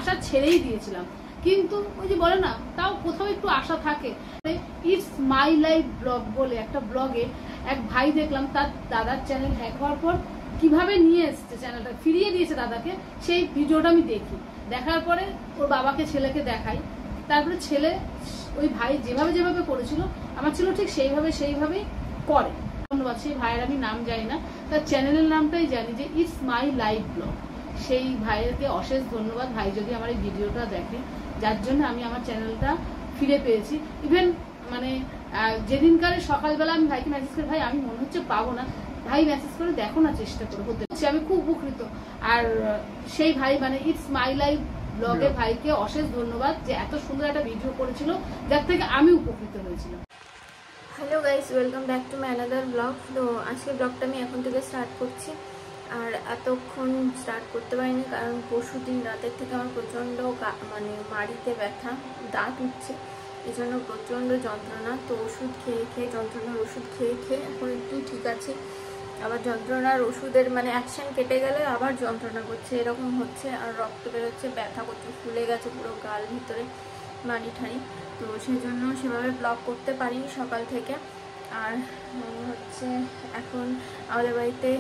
আশা ছেড়েই দিয়েছিলাম, কিন্তু ওই যে বলে না, তাও কোথাও একটু আশা থাকে। ইটস মাই লাইফ ব্লগ বলে একটা ব্লগে এক ভাই দেখলাম, তার দাদার চ্যানেল হ্যাক হওয়ার পর কিভাবে নিয়ে এসছে, চ্যানেলটা ফিরিয়ে দিয়েছে দাদাকে। সেই ভিডিওটা আমি দেখি, দেখার পরে ওর বাবাকে ছেলেকে দেখাই, তারপরে ছেলে ওই ভাই যেভাবে যেভাবে করেছিল আমার ছিল ঠিক সেইভাবেই করে। ধন্যবাদ সেই ভাইয়ের, আমি নাম জানি না, তার চ্যানেলের নামটাই জানি যে ইটস মাই লাইফ ব্লগ। সেই ভাইয়েরকে অশেষ ধন্যবাদ, ভাই যদি আমার এই ভিডিওটা দেখে, যার জন্য আমি আমার চ্যানেলটা ফিরে পেয়েছি। ইভেন মানে যেদিনকার সকালবেলা আমি ভাইকে মেসেজ করি, ভাই আমি মনে হচ্ছে পাবো না, ভাই মেসেজ করে দেখো না, চেষ্টা করে হতে, আমি খুব উপকৃত। আর সেই ভাই মানে ইটস মাই লাইফ ব্লগের ভাইকে অশেষ ধন্যবাদ যে এত সুন্দর একটা ভিডিও করেছিল, যার থেকে আমি উপকৃত হয়েছিলাম। Hello guys, welcome back to my another blog. তো আজকে ব্লগটা আমি এখন থেকে স্টার্ট করছি, আর এতক্ষণ স্টার্ট করতে পারিনি কারণ পরশু দিন রাতের থেকে আমার প্রচণ্ড মানে মাড়িতে ব্যথা, দাঁত উঠছে, এই জন্য প্রচণ্ড যন্ত্রণা। তো ওষুধ খেয়ে যন্ত্রণার ওষুধ খেয়ে এখন একটু ঠিক আছে। আবার যন্ত্রণার ওষুধের মানে অ্যাকশন কেটে গেলে আবার যন্ত্রণা করছে, এরকম হচ্ছে। আর রক্ত বেরোচ্ছে, ব্যথা করছে, ফুলে গেছে পুরো গাল ভিতরে মাড়ি ঠাড়ি। তো সেই জন্য সেভাবে ব্লগ করতে পারিনি সকাল থেকে। আর হচ্ছে এখন আমাদের বাড়িতে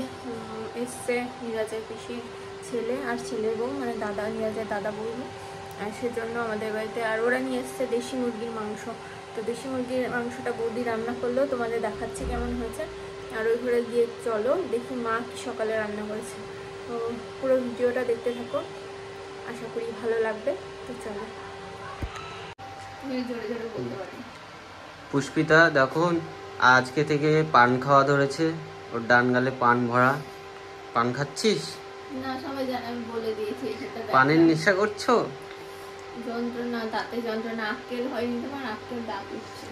এসছে নিরাজের পিসির ছেলে আর ছেলের বউ, মানে দাদা, নিরাজের দাদা বৌদি। আর সেজন্য আমাদের বাড়িতে আর ওরা নিয়ে এসছে দেশি মুরগির মাংস। তো দেশি মুরগির মাংসটা বৌদি রান্না করলেও তোমাদের দেখাচ্ছি কেমন হয়েছে। আর ওই ঘরে গিয়ে চলো দেখি মা কি সকালে রান্না করেছে। তো পুরো ভিডিওটা দেখতে থাকো, আশা করি ভালো লাগবে। তো চলো। পুষ্পিতা দেখো আজকে থেকে পান খাওয়া ধরেছে, ওর ডান গালে পান ভরা। পান খাচ্ছিস? না, সবাই জানে, আমি বলে দিয়েছি। পানের নেশা করছো? যন্ত্রণা, দাঁতে যন্ত্রণা, আক্কেল হয়নি তোমার, আক্কেল দাঁত উঠছে।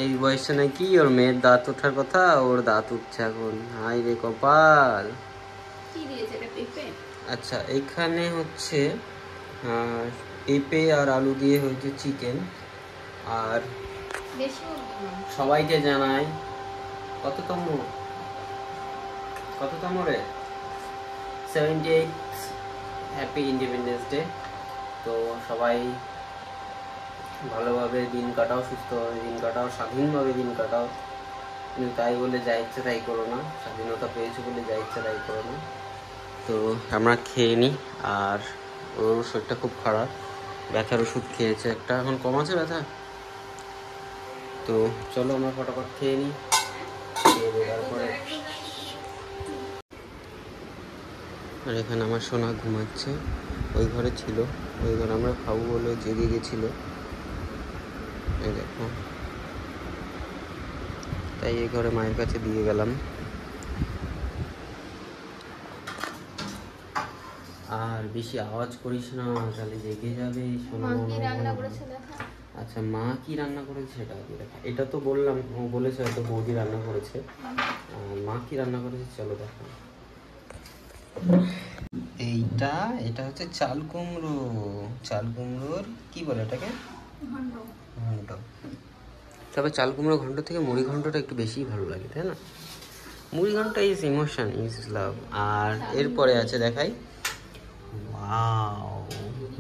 এই বয়সে নাকি ওর মেয়ের দাঁত ওঠার কথা, ওর দাঁত উঠছে এখন। হাই রে কপাল। কি দিয়েছে এটা? পেঁপে? আচ্ছা, এখানে হচ্ছে পেঁপে আর আলু দিয়ে হয়েছে চিকেন। আর সবাইকে জানাই কততম রে 78 হ্যাপি ইন্ডিপেন্ডেন্স ডে। তো সবাই ভালোভাবে দিন কাটাও, সুস্থভাবে দিন কাটাও, স্বাধীনভাবে দিন কাটাও। কিন্তু তাই বলে যা ইচ্ছে তাই করো না, স্বাধীনতা পেয়েছো বলে যা ইচ্ছে তাই করো না। তো আমরা খেয়ে নিই। আর ওর শরীরটা খুব খারাপ, ব্যথার ওষুধ খেয়েছে একটা, এখন কম আছে ব্যথা। তো চলো আমরা ফটাফট খেয়ে নিই, খেয়ে দেওয়ার পরে। আর এখানে আমার সোনা ঘুমাচ্ছে, ওই ঘরে ছিল, ওই ঘরে আমরা খাবো বলে জেগে গেছিল, এই দেখো। তাই এই ঘরে মায়ের কাছে দিয়ে গেলাম। আর বেশি আওয়াজ করিস না, তাহলে জেগে যাবে সোনা। আচ্ছা, মা কি রান্না করেছে সেটা দেখা। এটা তো বললাম, ও বলেছে হয়তো বৌদি রান্না করেছে। মা কি রান্না করেছে চলো দেখো। এটা হচ্ছে চাল কুমড়ো। চাল কুমড়োর কি বলে এটাকে? ঘন্ট। তবে চাল কুমড়ো ঘন্ট থেকে মুড়ি ঘন্টটা একটু বেশিই ভালো লাগে, তাই না? মুড়ি ঘন্ট ইজ ইমোশন, ইজ লাভ। আর এরপরে আছে দেখাই, ওয়াও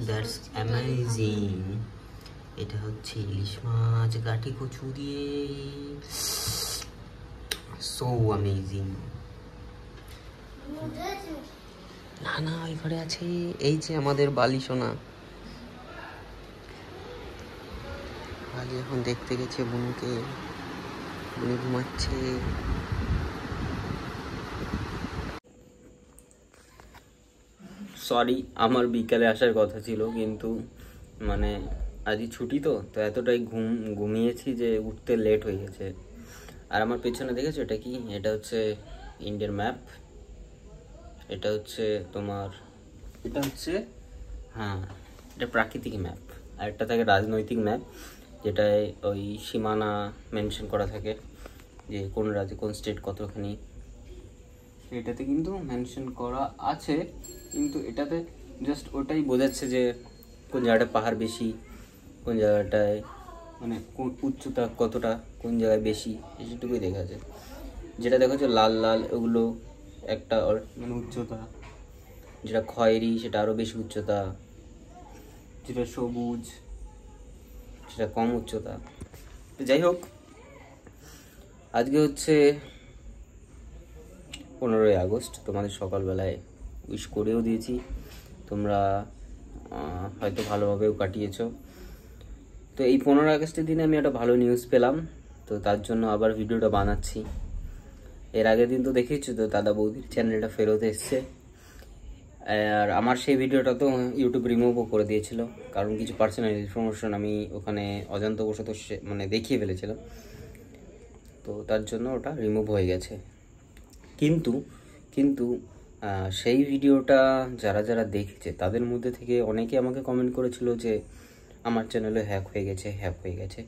দ্যাটস অ্যামেজিং। এটা হচ্ছে ইলিশ মাছ গাঠি কচু দিয়ে, সো অ্যামেজিং। না ওই ঘরে আছে, এই যে আমাদের বালি সোনা। আজ এখন দেখতে গেছে বুনুকে, বুনু ঘুমাচ্ছে। সরি, আমার বিকালে আসার কথা ছিল, কিন্তু মানে আজই ছুটি তো এতটাই ঘুমিয়েছি যে উঠতে লেট হয়ে গেছে। আর আমার পেছনে দেখেছো এটা কি? এটা হচ্ছে ইন্ডিয়ার ম্যাপ। এটা হচ্ছে তোমার, এটা হচ্ছে, হ্যাঁ এটা প্রাকৃতিক ম্যাপ। আর একটা থাকে রাজনৈতিক ম্যাপ, যেটায় ওই সীমানা মেনশন করা থাকে যে কোন রাজ্যে কোন স্টেট কতখানি। এটাতে কিন্তু মেনশন করা আছে, কিন্তু এটাতে জাস্ট ওটাই বোঝাচ্ছে যে কোন জায়গাটায় পাহাড় বেশি, কোন জায়গাটায় মানে কোন উচ্চতা কতটা, কোন জায়গায় বেশি, এটুকুই দেখা আছে। যেটা দেখা যাচ্ছে লাল লাল ওগুলো একটা মানে উচ্চতা, যেটা খয়েরি সেটা আরও বেশি উচ্চতা, যেটা সবুজ, সেটা কম উচ্চতা। তো যাই হোক, আজকে হচ্ছে 15ই আগস্ট। তোমাদের সকালবেলায় উইশ করেও দিয়েছি, তোমরা হয়তো ভালোভাবেও কাটিয়েছ। তো এই 15 আগস্টের দিনে আমি একটা ভালো নিউজ পেলাম, তো তার জন্য আবার ভিডিওটা বানাচ্ছি। এর আগের দিন তো দেখেছি তো দাদা বৌদির চ্যানেলটা ফেরত এসছে, আর আমার সেই ভিডিওটা তো ইউটিউব রিমুভও করে দিয়েছিল, কারণ কিছু পার্সোনাল ইনফরমেশন আমি ওখানে অজান্তবশত মানে দেখিয়ে ফেলেছিলাম, তো তার জন্য ওটা রিমুভ হয়ে গেছে। কিন্তু সেই ভিডিওটা যারা যারা দেখেছে তাদের মধ্যে থেকে অনেকে আমাকে কমেন্ট করেছিল যে আমার চ্যানেলে হ্যাক হয়ে গেছে।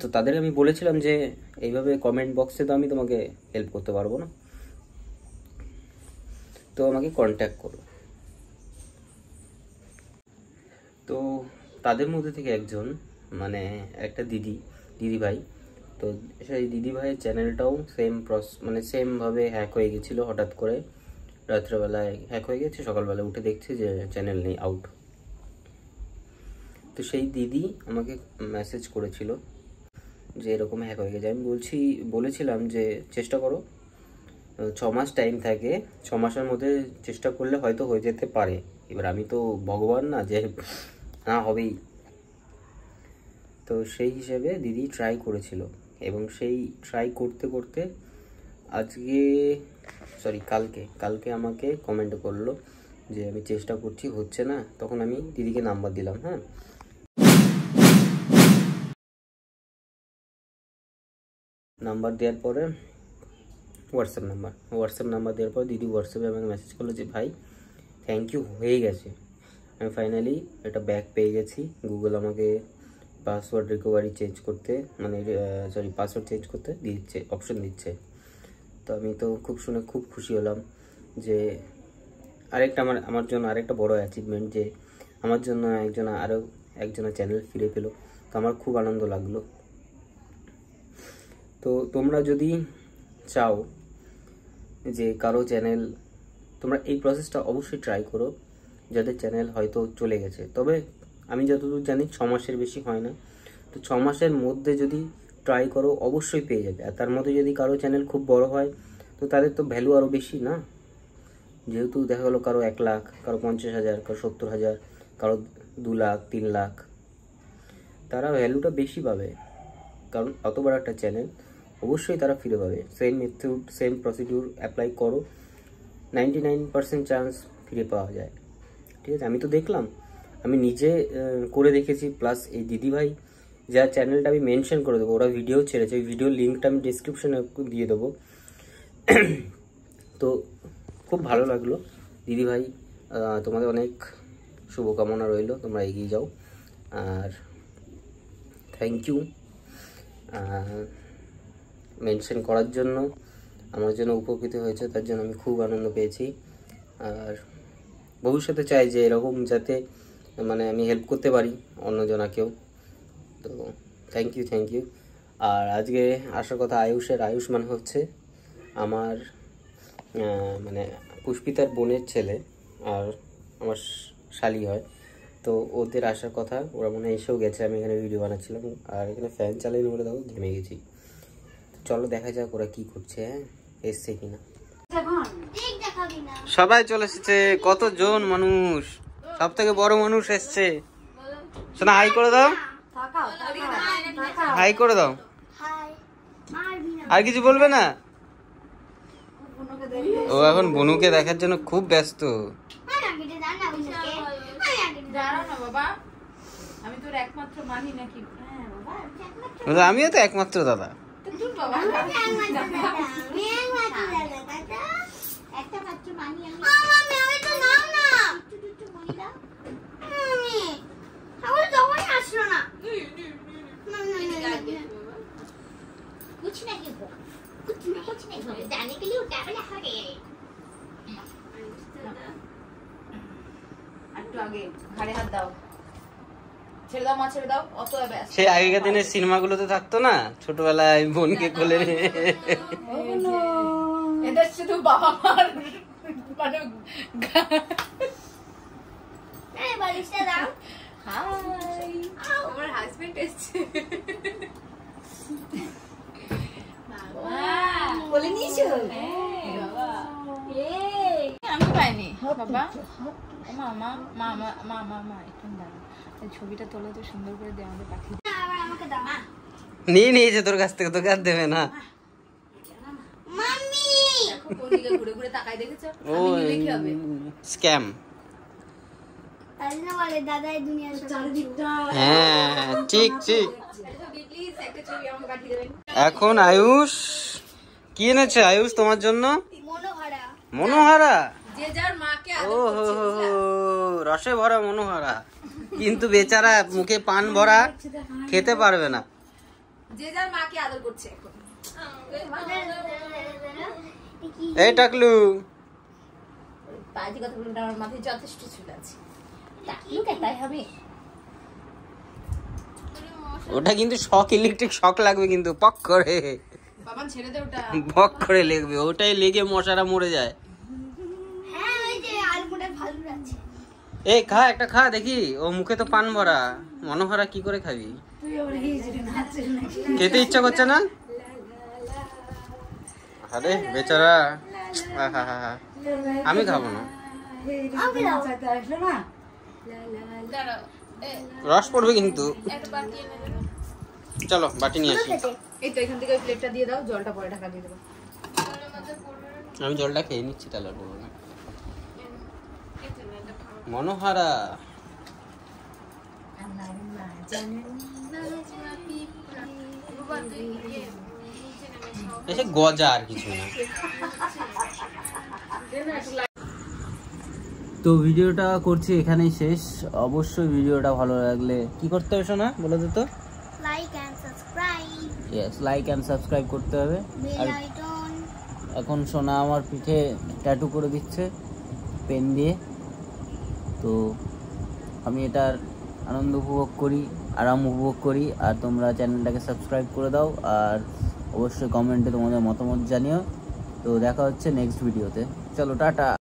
তো তাদের আমি বলেছিলাম যে এইভাবে কমেন্ট বক্সে তো আমি তোমাকে হেল্প করতে পারবো না, তো আমাকে কন্ট্যাক্ট করো। তো তাদের মধ্যে থেকে একজন, মানে একটা দিদি ভাই, তো সেই দিদি ভাইয়ের চ্যানেলটাও সেমভাবে হ্যাক হয়ে গেছিলো। হঠাৎ করে রাত্রেবেলায় হ্যাক হয়ে গেছে, সকালবেলা উঠে দেখছি যে চ্যানেল নেই, আউট। তো সেই দিদি আমাকে মেসেজ করেছিল যে এরকম হ্যাক হয়ে গেছে। আমি বলেছিলাম যে চেষ্টা করো, 6 মাস টাইম থাকে, 6 মাসের মধ্যে চেষ্টা করলে হয়তো হয়ে যেতে পারে। এবার আমি তো ভগবান না যে না হবেই। তো সেই হিসেবে দিদি ট্রাই করেছিল, এবং সেই ট্রাই করতে করতে কালকে আমাকে কমেন্ট করলো যে আমি চেষ্টা করছি, হচ্ছে না। তখন আমি দিদিকে নাম্বার দিলাম। হ্যাঁ, নাম্বার দেওয়ার পরে হোয়াটসঅ্যাপ নাম্বার দেওয়ার পর দিদি হোয়াটসঅ্যাপে আমাকে মেসেজ করলো যে ভাই থ্যাংক ইউ, হয়ে গেছে। আমি ফাইনালি এটা ব্যাক পেয়ে গেছি। গুগল আমাকে পাসওয়ার্ড রিকভারি চেঞ্জ করতে পাসওয়ার্ড চেঞ্জ করতে অপশন দিচ্ছে। তো আমি তো শুনে খুব খুশি হলাম যে আমার জন্য আরেকটা বড় অ্যাচিভমেন্ট, যে আমার জন্য আরও একজনের চ্যানেল ফিরে পেলো। তো আমার খুব আনন্দ লাগলো। তো তোমরা যদি চাও যে কারো চ্যানেল, তোমরা এই প্রসেসটা অবশ্যই ট্রাই করো, যাদের চ্যানেল হয়তো চলে গেছে। তবে আমি যতদূর জানি 6 মাসের বেশি হয় না। তো 6 মাসের মধ্যে যদি ট্রাই করো অবশ্যই পেয়ে যাবে। আর তার মধ্যে যদি কারো চ্যানেল খুব বড় হয়, তো তাদের তো ভ্যালু আরও বেশি না। যেহেতু দেখা গেলো কারো 1 লাখ, কারো 50,000, কারো 70,000, কারো 2 লাখ, 3 লাখ, তারা ভ্যালুটা বেশি পাবে, কারণ অত বড় একটা চ্যানেল অবশ্যই তারা ফিরে পাবে। Same method, same procedure apply করো, 99% চান্স ফিরে পাওয়া যায়। ঠিক আছে, আমি তো দেখলাম, আমি নিজে করে দেখেছি। প্লাস এই দিদিভাই যার চ্যানেলটা আমি মেনশন করে দেবো, ওরা ভিডিও ছেড়েছে, ওই ভিডিওর লিঙ্কটা আমি ডিসক্রিপশনে দিয়ে দেবো। তো খুব ভালো লাগলো দিদিভাই, তোমাদের অনেক শুভকামনা রইল, তোমরা এগিয়ে যাও। আর থ্যাংক ইউ মেনশন করার জন্য, আমার জন্য উপকৃত হয়েছে, তার জন্য আমি খুব আনন্দ পেয়েছি। আর ভবিষ্যতে চাই যে এরকম যাতে আমি হেল্প করতে পারি অন্যজনাকেও। তো থ্যাংক ইউ। আর আজকে আসার কথা আয়ুষ মানে হচ্ছে আমার পুষ্পিতার বোনের ছেলে, আর আমার শালি হয়। তো ওদের আসার কথা, ওরা মনে হয় এসেও গেছে। আমি এখানে ভিডিও বানাচ্ছিলাম, আর এখানে ফ্যান চালিয়ে বলে দাও ঘেমে গেছি। চলো দেখা যাক ওরা কি করছে, এসছে কিনা। সবাই চলে এসেছে, কতজন মানুষ, সব থেকে বড় মানুষ এসছে। শোনা, হাই করে দাও, হাই করে দাও। আর কিছু বলবে না? ও এখন বনুকে দেখার জন্য খুব ব্যস্ত। আমিও তো একমাত্র দাদা। সেই আগেকার দিনের সিনেমাগুলোতে থাকতো না, ছোটবেলায় বোনকে কোলে এদের শুধু বাবা মার হাই আমার হাজবেন্ড এসেছে বলে নিয়েছো আমি পাইনি বাবা মামা মামা মামা মা একটু দাঁড়া ছবিটা তোলো তো সুন্দর করে দে আমাদের পাখি আমাকে দাও মা নিয়ে নিয়েছে তোর কাছ থেকে, তোকে আর দেবে না। মাম্মি দেখো কোন দিকে ঘুরে ঘুরে তাকাই দেখেছো আমি নিলে কি হবে স্ক্যাম। তাই না বলে দাদা এই দুনিয়ার চারিদিকটা হ্যাঁ ঠিক ঠিক। প্লিজ একটা ছবি আমাকে পাঠিয়ে দেবেন। এখন আয়ুষ কি এনেছে আয়ুষ তোমার জন্য? মনোহারা মনোহারা। যে যার মাকে ও হো হো হো, রসে ভরা মনোহারা, কিন্তু বেচারা মুখে পান ভরা, খেতে পারবে না। যে যার মাকে আদর করছে এখন। এই টাকলু বাজে কথা বলতে আমার মাথায় যথেষ্ট চুল আছে। টাকলু কে তাই হবে? ওটা কিন্তু শক, ইলেকট্রিক শক লাগবে কিন্তু, পক করে বাবা ছেড়ে দে ওটা। পক করে লেগবে, ওটাই লেগে মশারা মরে যায়। হ্যাঁ ওই যে আলমোড়ার ভালো আছে। এই খা একটা খা দেখি, ও মুখে তো পান ভরা, মনোহারা কি করে খাবি? খেতে ইচ্ছা করছে না? আরে বেচারা, আমি খাবো না, রস পড়বে কিন্তু। চলো বাটি নিয়ে আসি। এই তো এখান থেকে ওই প্লেটটা দিয়ে দাও, জলটা পরে ঢাকা দিয়ে দেবো। আমি জলটা খেয়ে নিচ্ছি তাহলে আর বলবো না। মনোহারা এসে গজা আর কিছু না। তো ভিডিওটা করছি এখানেই শেষ। অবশ্যই ভিডিওটা ভালো লাগলে কি করতে হবে শোনা, বলে দে তো। Like and subscribe. Yes, like and subscribe করতে হবে। বেল আর আইকন। এখন সোনা আমার পিঠে ট্যাটু করে দিচ্ছে পেন দিয়ে, তো আমি এটার আনন্দ উপভোগ করি, আরাম উপভোগ করি। আর তোমরা চ্যানেলটাকে সাবস্ক্রাইব করে দাও, আর অবশ্যই কমেন্টে তোমাদের মতামত জানিও। তো দেখা হচ্ছে নেক্সট ভিডিওতে। চলো টাটা।